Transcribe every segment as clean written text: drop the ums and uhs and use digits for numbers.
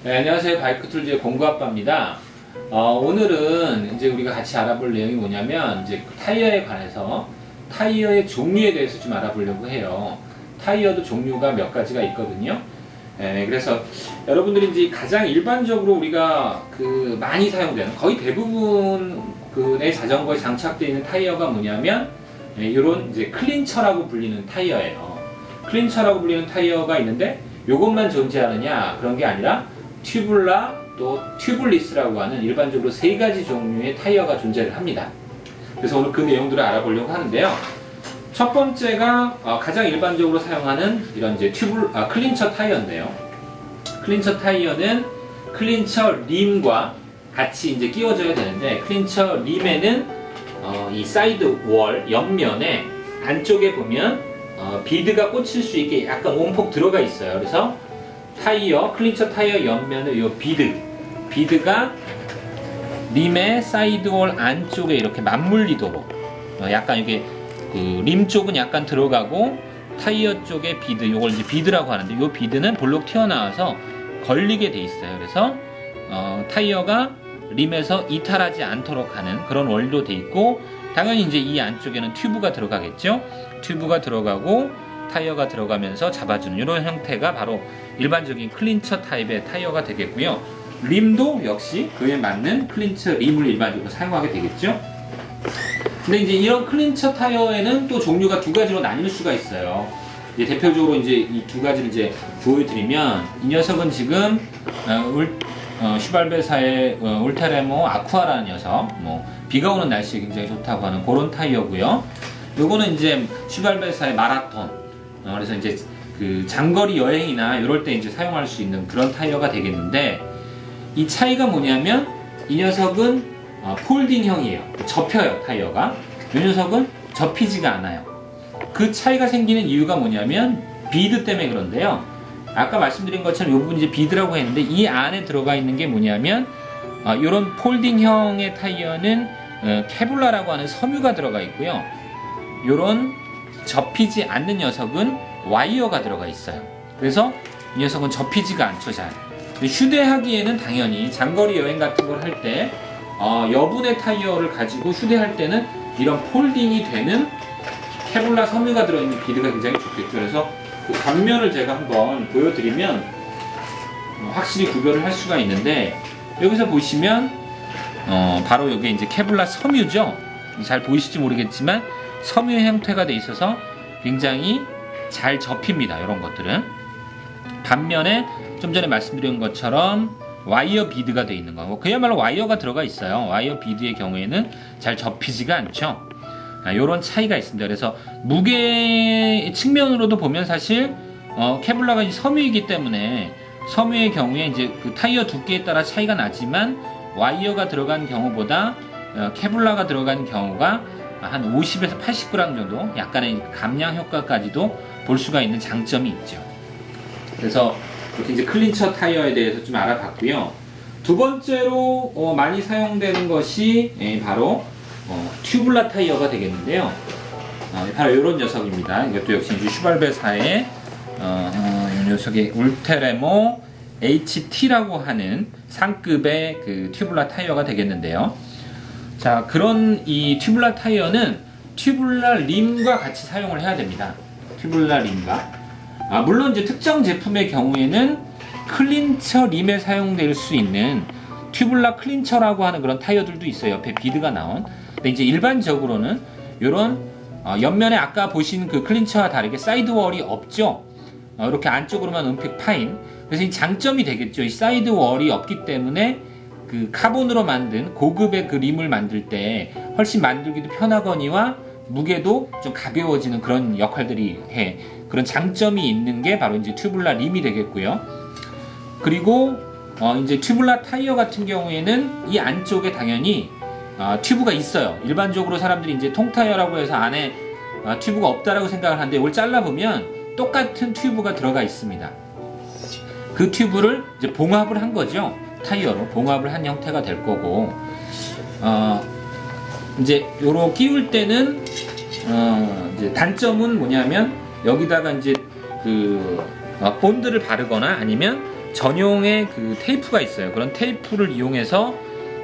네, 안녕하세요. 바이크툴즈의 공구아빠입니다. 오늘은 이제 우리가 같이 알아볼 내용이 뭐냐면, 이제 타이어에 관해서 타이어의 종류에 대해서 좀 알아보려고 해요. 타이어도 종류가 몇 가지가 있거든요. 그래서 여러분들이 이제 가장 일반적으로 우리가 많이 사용되는, 거의 대부분의 자전거에 장착되어 있는 타이어가 뭐냐면, 이런 이제 클린처라고 불리는 타이어예요. 클린처라고 불리는 타이어가 있는데, 요것만 존재하느냐? 그런 게 아니라, 튜블라 또 튜블리스라고 하는 일반적으로 세 가지 종류의 타이어가 존재를 합니다. 그래서 오늘 그 내용들을 알아보려고 하는데요. 첫 번째가 가장 일반적으로 사용하는 이런 이제 클린처 타이어인데요. 클린처 타이어는 클린처 림과 같이 이제 끼워져야 되는데, 클린처 림에는 이 사이드 월 옆면에 안쪽에 보면 비드가 꽂힐 수 있게 약간 온폭 들어가 있어요. 그래서 클린처 타이어 옆면의 이 비드가 림의 사이드월 안쪽에 이렇게 맞물리도록 약간 이게 림 쪽은 약간 들어가고 타이어 쪽에 비드, 이걸 이제 비드라고 하는데, 이 비드는 볼록 튀어나와서 걸리게 돼 있어요. 그래서 타이어가 림에서 이탈하지 않도록 하는 그런 원리로 돼 있고, 당연히 이제 이 안쪽에는 튜브가 들어가겠죠. 튜브가 들어가고 타이어가 들어가면서 잡아주는 이런 형태가 바로 일반적인 클린처 타입의 타이어가 되겠고요. 림도 역시 그에 맞는 클린처 림을 일반적으로 사용하게 되겠죠. 근데 이제 이런 클린처 타이어에는 또 종류가 두 가지로 나뉠 수가 있어요. 이제 대표적으로 이제 이 두 가지를 이제 보여드리면, 이 녀석은 지금 슈발베사의 울타레모 아쿠아라는 녀석, 비가 오는 날씨에 굉장히 좋다고 하는 그런 타이어고요. 요거는 이제 슈발베사의 마라톤, 그래서 이제 장거리 여행이나 이럴 때 이제 사용할 수 있는 그런 타이어가 되겠는데, 이 차이가 뭐냐면, 이 녀석은 폴딩형이에요. 접혀요, 타이어가. 이 녀석은 접히지가 않아요. 그 차이가 생기는 이유가 뭐냐면 비드 때문에 그런데요. 아까 말씀드린 것처럼 이 부분이 이제 비드라고 했는데, 이 안에 들어가 있는 게 뭐냐면, 이런 폴딩형의 타이어는 케블라라고 하는 섬유가 들어가 있고요. 이런 접히지 않는 녀석은 와이어가 들어가 있어요. 그래서 이 녀석은 접히지가 않죠, 잘. 휴대하기에는 당연히 장거리 여행 같은 걸 할 때 여분의 타이어를 가지고 휴대할 때는 이런 폴딩이 되는 케블라 섬유가 들어있는 비드가 굉장히 좋겠죠. 그래서 그 단면을 제가 한번 보여드리면 확실히 구별을 할 수가 있는데, 여기서 보시면 바로 여기 이제 케블라 섬유죠. 잘 보이실지 모르겠지만 섬유 형태가 돼 있어서 굉장히 잘 접힙니다. 이런 것들은. 반면에 좀 전에 말씀드린 것처럼 와이어 비드가 돼 있는 거, 그야말로 와이어가 들어가 있어요. 와이어 비드의 경우에는 잘 접히지가 않죠. 이런 차이가 있습니다. 그래서 무게 측면으로도 보면 사실 케블라가 이제 섬유이기 때문에 섬유의 경우에 이제 그 타이어 두께에 따라 차이가 나지만, 와이어가 들어간 경우보다 케블라가 들어간 경우가 한 50에서 80g 정도 약간의 감량 효과까지도 볼 수가 있는 장점이 있죠. 그래서 이렇게 이제 클린처 타이어에 대해서 좀 알아봤고요. 두 번째로 많이 사용되는 것이 바로 튜블라 타이어가 되겠는데요. 바로 이런 녀석입니다. 이것도 역시 이제 슈발베사의 이 녀석의 울테레모 HT라고 하는 상급의 그 튜블라 타이어가 되겠는데요. 자, 그런 이 튜블라 타이어는 튜블라 림과 같이 사용을 해야 됩니다. 튜블라 림과. 물론 이제 특정 제품의 경우에는 클린처 림에 사용될 수 있는 튜블라 클린처라고 하는 그런 타이어들도 있어요. 옆에 비드가 나온. 근데 이제 일반적으로는 이런 옆면에 아까 보신 그 클린처와 다르게 사이드월이 없죠. 이렇게 안쪽으로만 은픽 파인. 그래서 이 장점이 되겠죠. 이 사이드월이 없기 때문에 그 카본으로 만든 고급의 그 림을 만들 때 훨씬 만들기도 편하거니와 무게도 좀 가벼워지는 그런 역할들이 해. 그런 장점이 있는 게 바로 이제 튜블라 림이 되겠고요. 그리고 이제 튜블라 타이어 같은 경우에는 이 안쪽에 당연히 튜브가 있어요. 일반적으로 사람들이 이제 통타이어라고 해서 안에 튜브가 없다라고 생각을 하는데, 이걸 잘라보면 똑같은 튜브가 들어가 있습니다. 그 튜브를 이제 봉합을 한 거죠. 타이어로 봉합을 한 형태가 될 거고, 이제 요로 끼울 때는 이제 단점은 뭐냐면, 여기다가 이제 본드를 바르거나 아니면 전용의 그 테이프가 있어요. 그런 테이프를 이용해서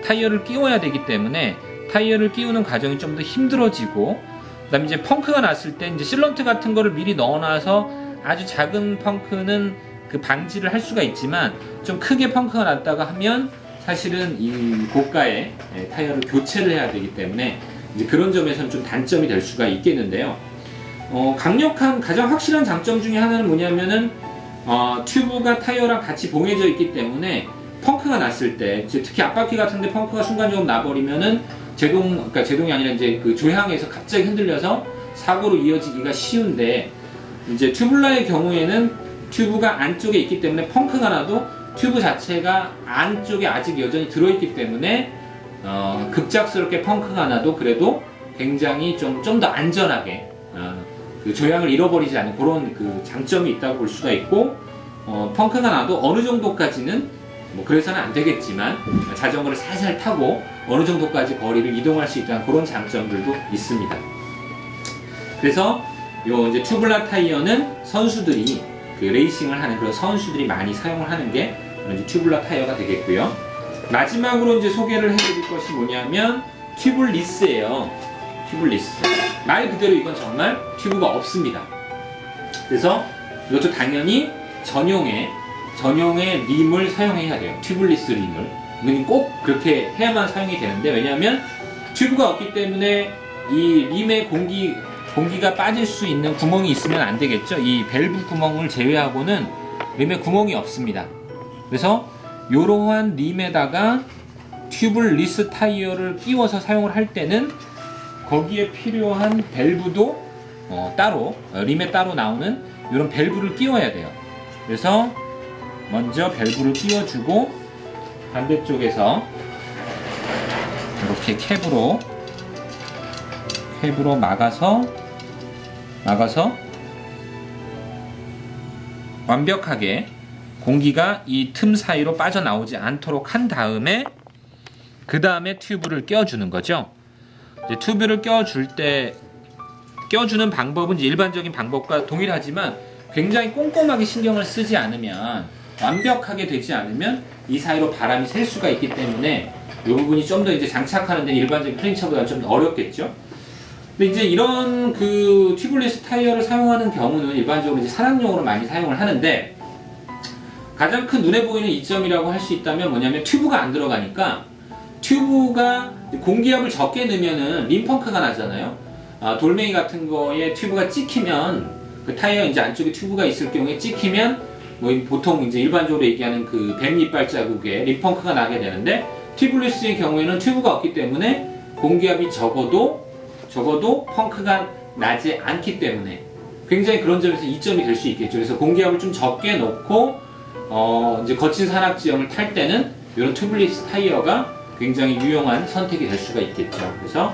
타이어를 끼워야 되기 때문에 타이어를 끼우는 과정이 좀 더 힘들어지고, 그다음에 이제 펑크가 났을 때 이제 실런트 같은 거를 미리 넣어놔서 아주 작은 펑크는 그 방지를 할 수가 있지만, 좀 크게 펑크가 났다가 하면 사실은 이 고가의 타이어를 교체를 해야 되기 때문에 이제 그런 점에서는 좀 단점이 될 수가 있겠는데요. 강력한 가장 확실한 장점 중에 하나는 뭐냐면은 튜브가 타이어랑 같이 봉해져 있기 때문에 펑크가 났을 때, 특히 앞바퀴 같은데 펑크가 순간적으로 나버리면은 그러니까 제동이 아니라 이제 그 조향에서 갑자기 흔들려서 사고로 이어지기가 쉬운데, 이제 튜블라의 경우에는 튜브가 안쪽에 있기 때문에 펑크가 나도 튜브 자체가 안쪽에 아직 여전히 들어있기 때문에 급작스럽게 펑크가 나도 그래도 굉장히 좀 더 안전하게 그 조향을 잃어버리지 않는 그런 그 장점이 있다고 볼 수가 있고, 펑크가 나도 어느 정도까지는 뭐 그래서는 안 되겠지만 자전거를 살살 타고 어느 정도까지 거리를 이동할 수 있다는 그런 장점들도 있습니다. 그래서 요 이제 튜블라 타이어는 선수들이 그 레이싱을 하는 그런 선수들이 많이 사용을 하는 게 이제 튜블라 타이어가 되겠고요. 마지막으로 이제 소개를 해드릴 것이 뭐냐면 튜블리스예요. 튜블리스. 말 그대로 이건 정말 튜브가 없습니다. 그래서 이것도 당연히 전용의 림을 사용해야 돼요. 튜블리스 림을. 이건 꼭 그렇게 해야만 사용이 되는데, 왜냐하면 튜브가 없기 때문에 이 림에 공기가 빠질 수 있는 구멍이 있으면 안 되겠죠. 이 밸브 구멍을 제외하고는 림에 구멍이 없습니다. 그래서 이러한 림에다가 튜블리스 타이어를 끼워서 사용을 할 때는 거기에 필요한 밸브도 따로 림에 따로 나오는 이런 밸브를 끼워야 돼요. 그래서 먼저 밸브를 끼워주고 반대쪽에서 이렇게 캡으로 막아서 완벽하게 공기가 이 틈 사이로 빠져나오지 않도록 한 다음에 그 다음에 튜브를 껴주는 거죠. 이제 튜브를 껴주는 방법은 이제 일반적인 방법과 동일하지만 굉장히 꼼꼼하게 신경을 쓰지 않으면, 완벽하게 되지 않으면 이 사이로 바람이 셀 수가 있기 때문에 이 부분이 좀 더 이제 장착하는 데 일반적인 클린처보다는 좀 더 어렵겠죠. 근데 이제 이런 그 튜블리스 타이어를 사용하는 경우는 일반적으로 이제 산악용으로 많이 사용을 하는데, 가장 큰 눈에 보이는 이점이라고 할 수 있다면 뭐냐면 튜브가 안 들어가니까, 튜브가 공기압을 적게 넣으면은 림펑크가 나잖아요. 돌멩이 같은 거에 튜브가 찍히면, 그 타이어 이제 안쪽에 튜브가 있을 경우에 찍히면 뭐 보통 이제 일반적으로 얘기하는 그 뱀이빨 자국에 림펑크가 나게 되는데, 튜블리스의 경우에는 튜브가 없기 때문에 공기압이 적어도 펑크가 나지 않기 때문에 굉장히 그런 점에서 이점이 될 수 있겠죠. 그래서 공기압을 좀 적게 넣고 이제 거친 산악 지형을 탈 때는 이런 튜블리스 타이어가 굉장히 유용한 선택이 될 수가 있겠죠. 그래서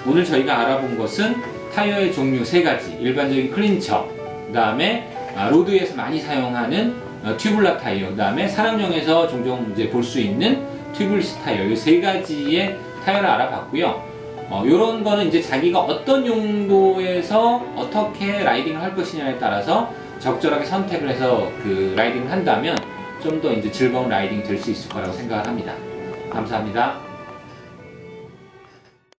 오늘 저희가 알아본 것은 타이어의 종류 3가지, 일반적인 클린처, 그 다음에 로드에서 많이 사용하는 튜블라 타이어, 그 다음에 산악용에서 종종 이제 볼 수 있는 튜블리스 타이어, 이 3가지의 타이어를 알아봤고요. 이런 거는 이제 자기가 어떤 용도에서 어떻게 라이딩을 할 것이냐에 따라서 적절하게 선택을 해서 그 라이딩을 한다면 좀 더 이제 즐거운 라이딩이 될 수 있을 거라고 생각을 합니다. 감사합니다.